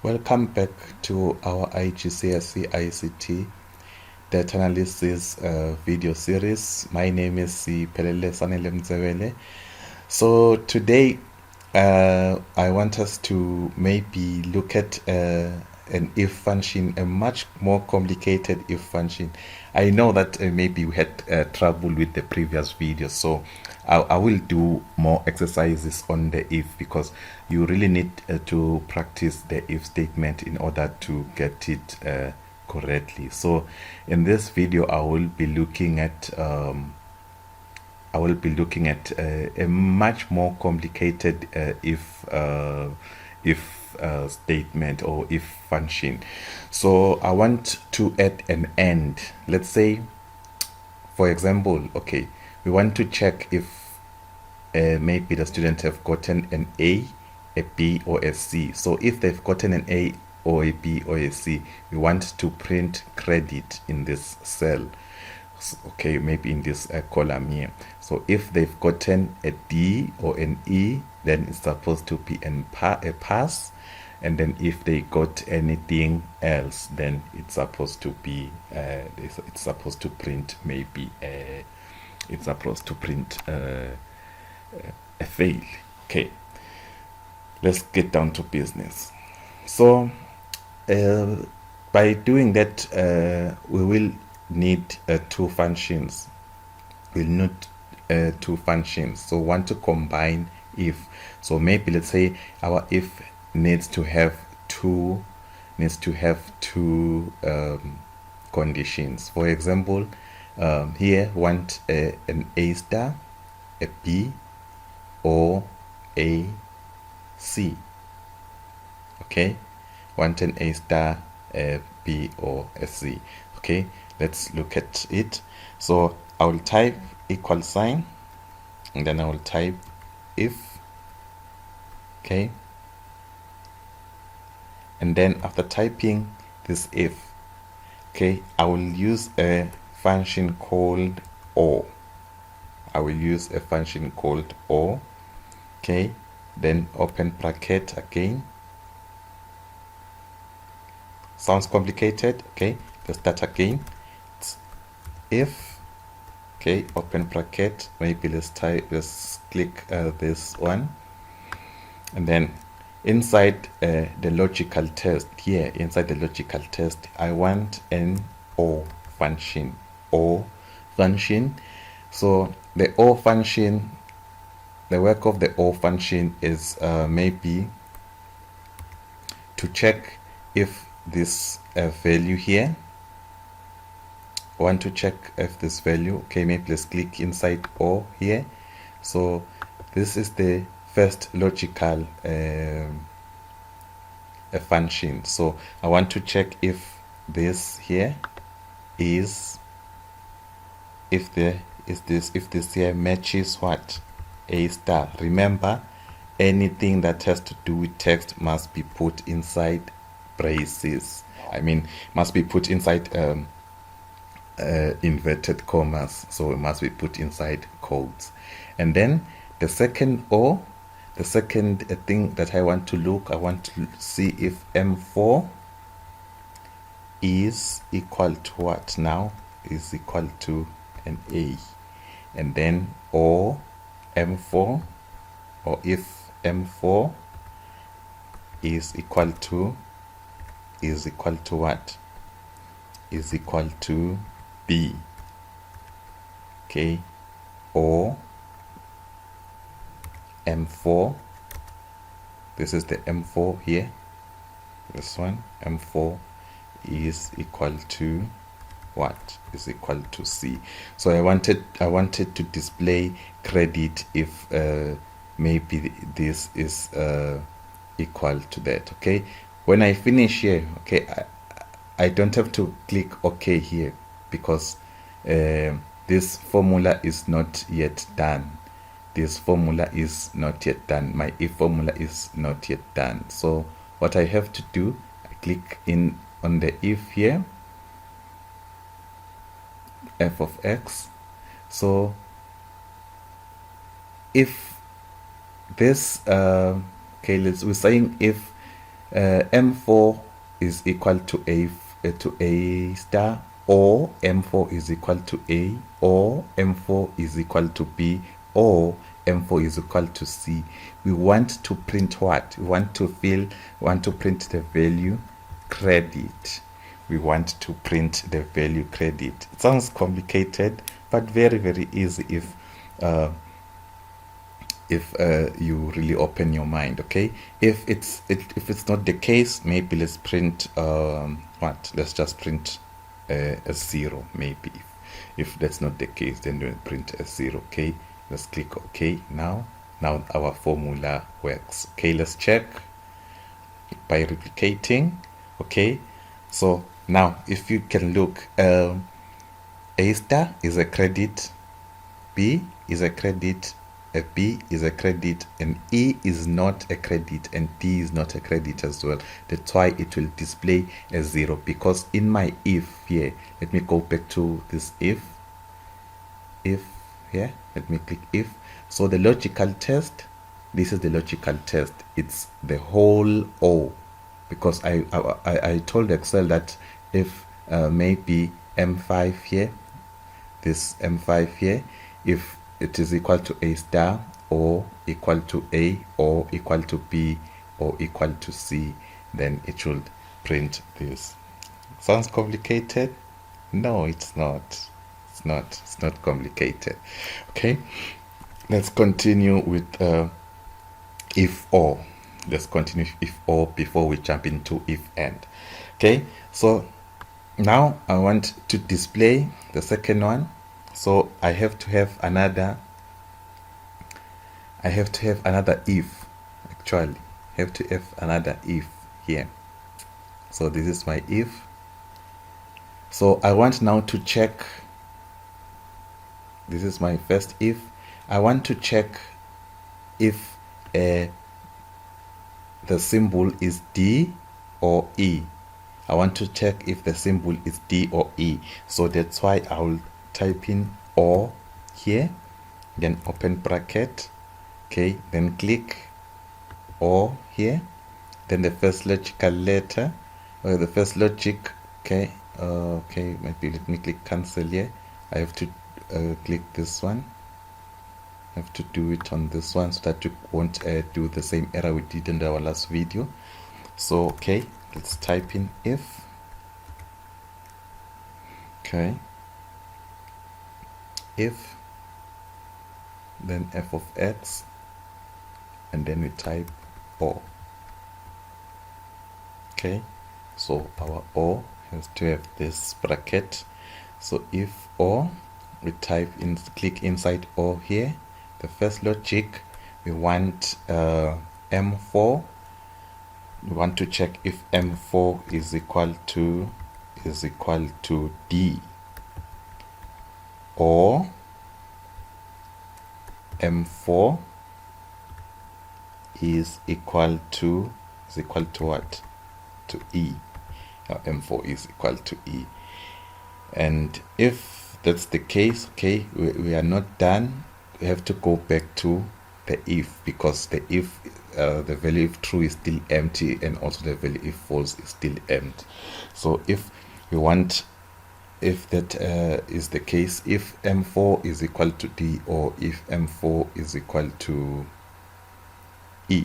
Welcome back to our IGCSE ICT data analysis video series. My name is Pelele Sanele Mzewele. So today I want us to maybe look at an if function, a much more complicated if function. I know that maybe we had trouble with the previous video, so I will do more exercises on the if, because you really need to practice the if statement in order to get it correctly. So in this video I will be looking at a much more complicated if statement or if function. So I want to add an and. Let's say, for example, okay, we want to check if maybe the students have gotten an A, a B, or a C. So if they've gotten an A or a B or a C, we want to print credit in this cell. Okay, maybe in this column here. So if they've gotten a D or an E, then it's supposed to be a pass. And then if they got anything else, then it's supposed to be it's supposed to print maybe it's supposed to print a fail. Okay, let's get down to business. So by doing that, we will need two functions. We'll need two functions. So want to combine if. So maybe let's say our if needs to have two conditions. For example, here want an A star, a B, or a C. Okay, want an A star, a B, or a C. Okay, let's look at it. So I will type equal sign, and then I will type if. Okay, and then after typing this if, okay, I will use a function called or. I will use a function called or. Okay, then open bracket again. Sounds complicated. Okay, let's start again. It's if, okay, open bracket, maybe let's click this one, and then inside the logical test here, inside the logical test, I want an or function. So the or function, the work of the or function is maybe to check if this value here, I want to check if this value, okay, maybe let's click inside or here. So this is the first logical function. So I want to check if this here is, if this here matches what? A star. Remember, anything that has to do with text must be put inside braces. I mean, must be put inside inverted commas, so it must be put inside quotes. And then the second or, the second thing that I want to see if M4 is equal to what now? Is equal to an A. And then or M4, or if M4 is equal to what? Is equal to B. Okay, or M4, this is the M4 here, this one, M4 is equal to what? Is equal to C. So I wanted to display credit if maybe this is equal to that. Okay, when I finish here, okay, I don't have to click OK here, because this formula is not yet done. This formula is not yet done. My if formula is not yet done. So what I have to do, I click in on the if here, f of x. So if this okay, we're saying if M4 is equal to A star, or M4 is equal to A, or M4 is equal to B, or M4 is equal to C. We want to print what? We want to print the value credit. We want to print the value credit. It sounds complicated, but very, very easy if you really open your mind. Okay, if it's not the case, maybe let's print let's just print a 0. Maybe if that's not the case, then we'll print a 0. Okay, let's click OK. Now our formula works. Okay, let's check by replicating. Okay, so now if you can look, A star is a credit, B is a credit, a B is a credit, and E is not a credit, and D is not a credit as well. That's why it will display a 0, because in my if here, let me go back to this if here, let me click if. So the logical test, this is the logical test, it's the whole O, because I told Excel that if maybe M5 here, this M5 here, if it is equal to A star, or equal to A, or equal to B, or equal to C, then it should print this. Sounds complicated? No, it's not. It's not complicated. Okay, let's continue with if or. Let's continue if or before we jump into if and. Okay, so now I want to display the second one. So I have to have another if. Actually, I have to have another if here. So this is my if. So I want now to check. This is my first if. I want to check if the symbol is D or E. I want to check if the symbol is D or E. So that's why I will type in or here, then open bracket. Okay, then click or here, then the first logical letter, or the first logic. Okay, okay, maybe let me click cancel here. I have to click this one. I have to do it on this one so that you won't do the same error we did in our last video. So okay, let's type in if. Okay, if, then f of x, and then we type or. Okay, so our or has to have this bracket. So if or, we type in, click inside or here, the first logic, we want M4. We want to check if M4 is equal to D, or M4 is equal to what? To E. Now M4 is equal to E. And if that's the case, okay, we are not done. We have to go back to the if, because the if the value if true is still empty, and also the value if false is still empty. So if we want, if that is the case, if M4 is equal to D, or if M4 is equal to E,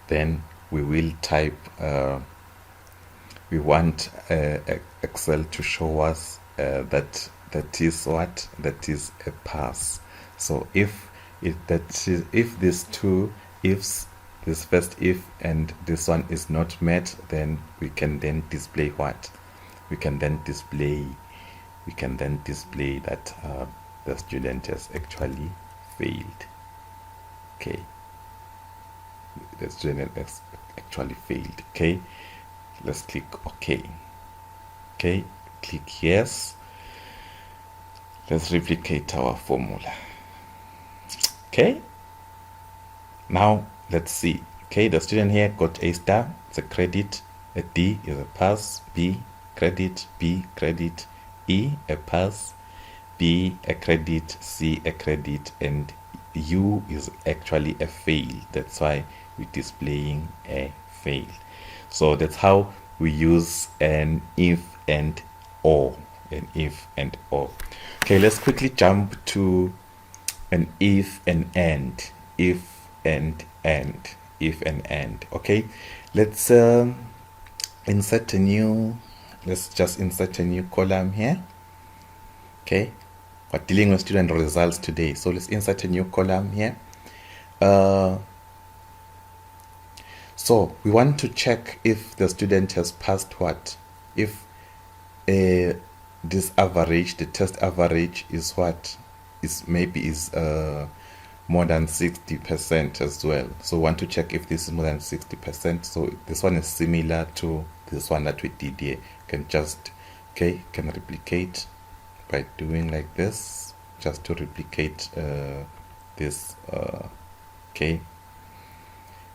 then we will type we want Excel to show us that is what? That is a pass. So if these two ifs, this first if and this one is not met, then we can then display what? We can then display that the student has actually failed. Okay, the student has actually failed. Okay, let's click OK. Okay, click yes. Let's replicate our formula. Okay, now let's see. Okay, the student here got A star, it's a credit, a D is a pass, B credit, B credit, E a pass, B a credit, C a credit, and U is actually a fail. That's why we're displaying a fail. So that's how we use an if and or. An if and or. Okay, let's quickly jump to an if and and. If and and. If and and. Okay, let's insert a new, let's just insert a new column here. Okay, we're dealing with student results today, so let's insert a new column here. So we want to check if the student has passed what? If this average, the test average is what? Is maybe is more than 60% as well. So we want to check if this is more than 60%. So this one is similar to this one that we did here. Can just, okay, can replicate by doing like this, just to replicate this, okay.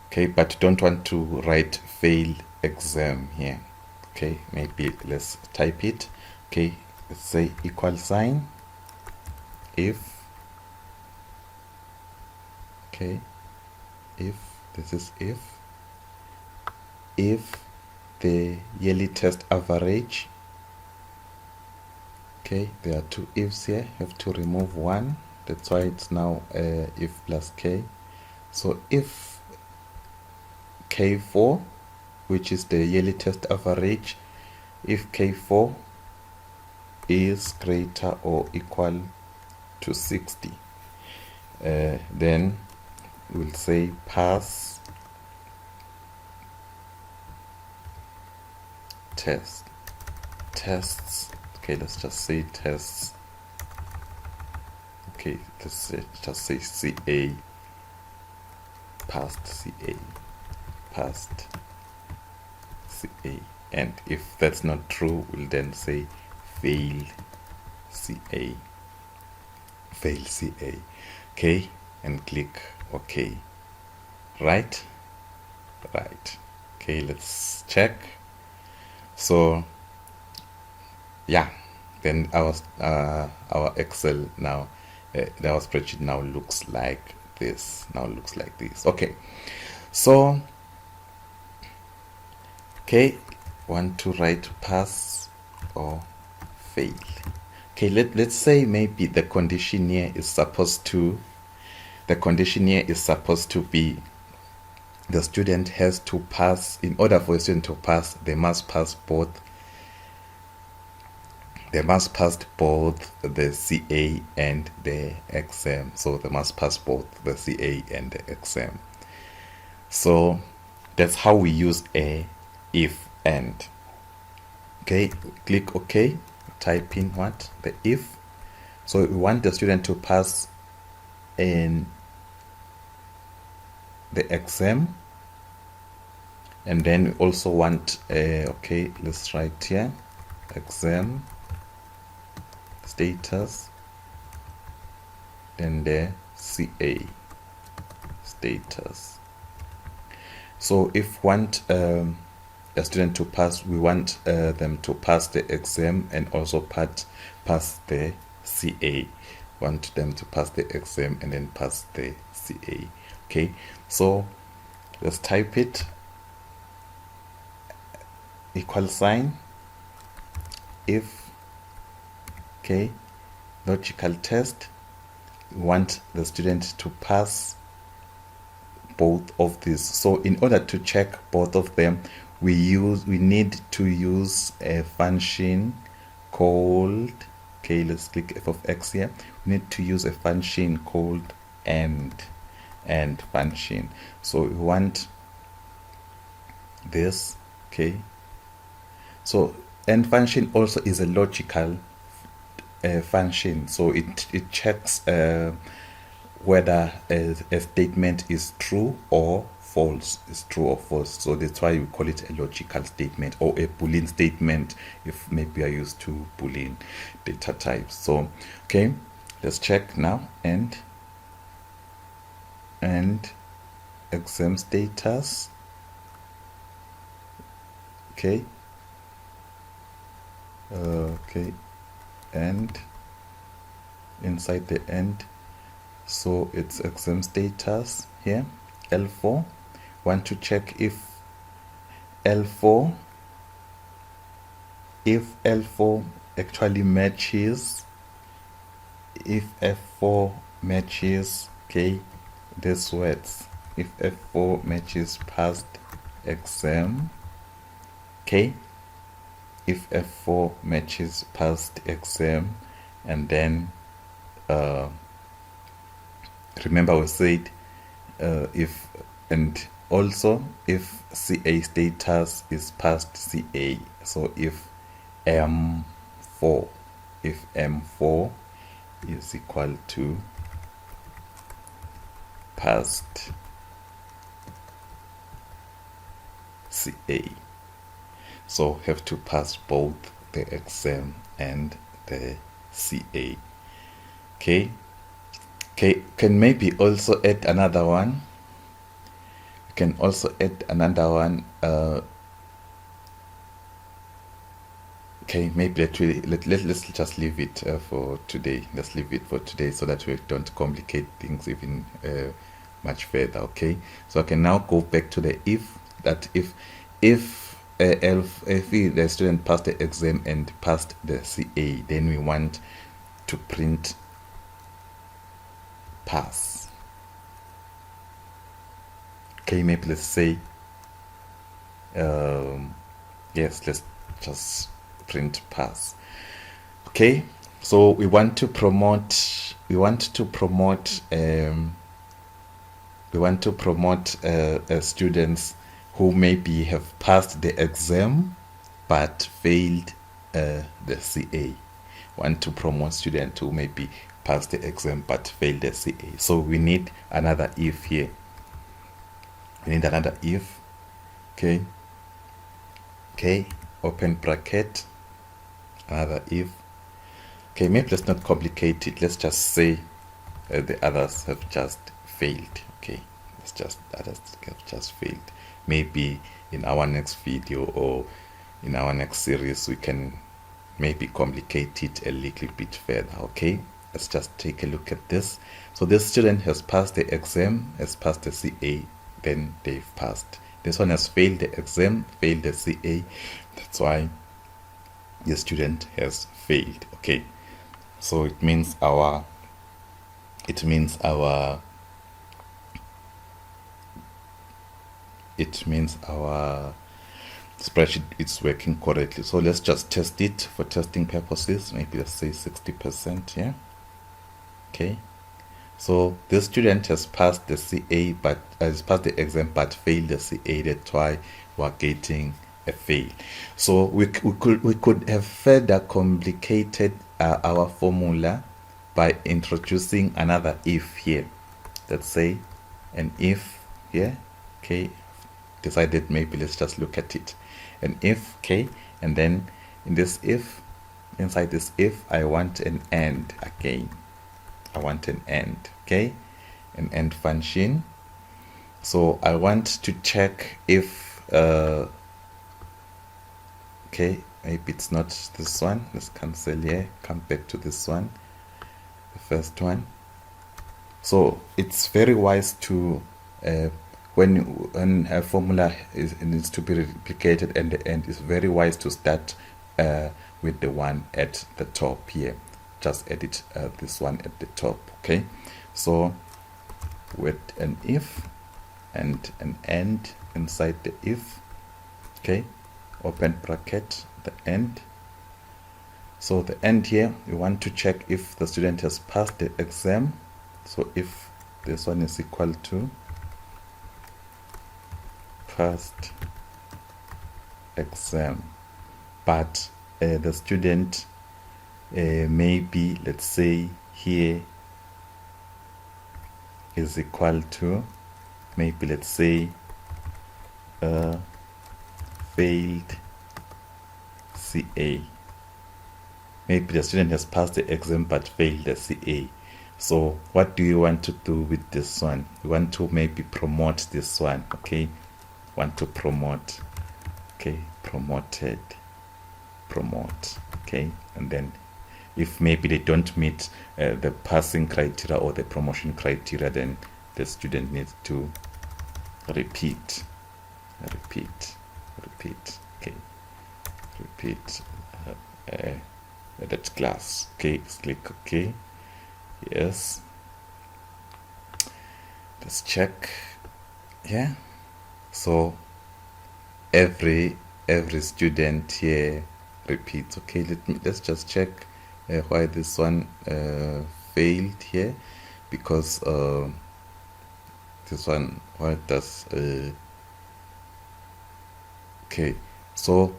Okay, but don't want to write fail exam here. Okay, maybe let's type it. Okay, let's say equal sign if, okay, if, this is if the yearly test average, okay, there are two ifs here, you have to remove one, that's why it's now if plus k. So if K4, which is the yearly test average, if K4 is greater or equal to 60, then we'll say pass tests. Okay, let's just say tests. Okay, let's just say CA, passed CA, passed CA. And if that's not true, we'll then say fail CA, fail CA. Okay, and click OK. Right. Okay, let's check. So yeah, then our Excel now, our spreadsheet now looks like this. Okay, so okay, want to write pass or fail. Okay, let's say maybe the condition here is supposed to be the student has to pass. In order for a student to pass, they must pass both the CA and the exam. So they must pass both the CA and the exam. So that's how we use a if and. Okay, click OK, type in what? The if. So we want the student to pass in the exam, and then we also want okay, let's write here exam status, then the CA status. So if we want a student to pass, we want them to pass the exam and also pass the CA. Want them to pass the exam and then pass the CA. Okay, so let's type it, equal sign if, okay, logical test. We want the student to pass both of these. So in order to check both of them, we need to use a function called, okay, let's click f of x here. We need to use a function called and function. So we want this, okay. So and function also is a logical function, so it checks whether a statement is true or false. So that's why we call it a logical statement or a Boolean statement if maybe I use two Boolean data types. So okay, let's check now. And exam status, okay, okay, and inside the end, so it's exam status here, L4. Want to check if L4, if L4 actually matches, if F4 matches, okay, these words, if F4 matches past exam, okay, if F4 matches past exam, and then remember we said if, and also if CA status is past CA, so if M4, if M4 is equal to past CA, so have to pass both the exam and the CA. Okay, can maybe also add another one. You can also add another one. Okay, maybe let's just leave it for today. Let's leave it for today so that we don't complicate things even much further. Okay, so I can now go back to the if, that if the student passed the exam and passed the CA, then we want to print pass. Okay, maybe let's say yes, let's just print pass. Okay, so we want to promote students who maybe have passed the exam but failed the CA. Want to promote students who maybe passed the exam but failed the CA. So we need another if here. We need another if. Okay, open bracket, another if. Okay, maybe let's not complicate it. Let's just say the others have just failed. Okay, let's just others have just failed. Maybe in our next video or in our next series we can maybe complicate it a little bit further. Okay, let's just take a look at this. So this student has passed the exam, has passed the CA, then they've passed. This one has failed the exam, failed the CA. That's why the student has failed. Okay, so it means our spreadsheet is working correctly. So let's just test it for testing purposes. Maybe let's say 60%. Yeah. Okay. So this student has passed the CA, but has passed the exam but failed the CA. That's why we're getting a fail. So we could have further complicated our formula by introducing another if here. Let's say an if here. Okay, decided maybe let's just look at it. An if, okay, and then in this if, inside this if, I want an and again. I want an and, okay, an and function. So I want to check if okay, maybe it's not this one. Let's cancel here, come back to this one, the first one. So it's very wise to when a formula needs to be replicated and the end, is very wise to start with the one at the top here. Just edit this one at the top. Okay, so with an if and an and inside the if. Okay, open bracket, the end. So the end here, we want to check if the student has passed the exam. So if this one is equal to passed exam, but the student maybe, let's say here, is equal to, maybe let's say failed CA. Maybe the student has passed the exam but failed the CA. So what do you want to do with this one? You want to maybe promote this one. Okay, want to promote. Okay, promoted, promote. Okay, and then if maybe they don't meet the passing criteria or the promotion criteria, then the student needs to repeat. repeat. Okay, repeat that class. Okay, click OK. Yes, let's check. Yeah, so every student here repeats. Okay, let's just check why this one failed here, because this one, why does okay, so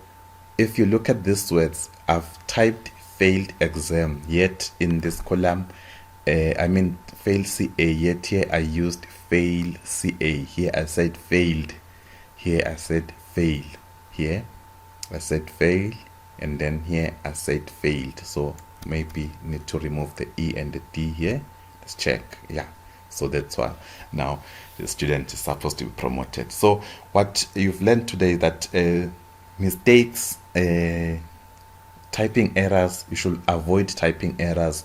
if you look at these words, I've typed failed exam, yet in this column I mean fail CA, yet here I used fail CA. Here I said failed, here I said fail, here I said fail, and then here I said failed. So maybe need to remove the E and the D here. Let's check. Yeah, so that's why now the student is supposed to be promoted. So what you've learned today is that mistakes, typing errors, you should avoid typing errors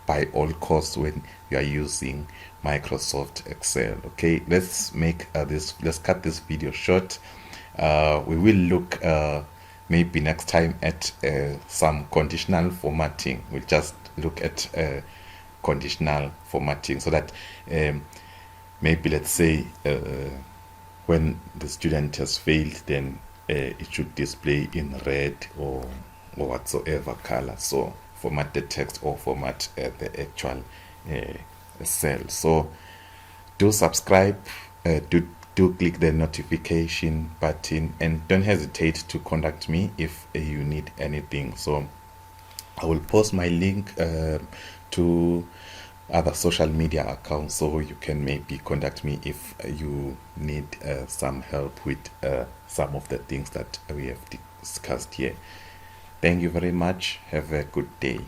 by all costs when you are using Microsoft Excel. Okay, let's make let's cut this video short. We will look maybe next time at some conditional formatting. We'll just look at conditional formatting, so that maybe let's say when the student has failed, then it should display in red or whatsoever color. So format the text or format the actual cell. So do subscribe, do click the notification button, and don't hesitate to contact me if you need anything. So I will post my link to other social media accounts, so you can maybe contact me if you need some help with some of the things that we have discussed here. Thank you very much. Have a good day.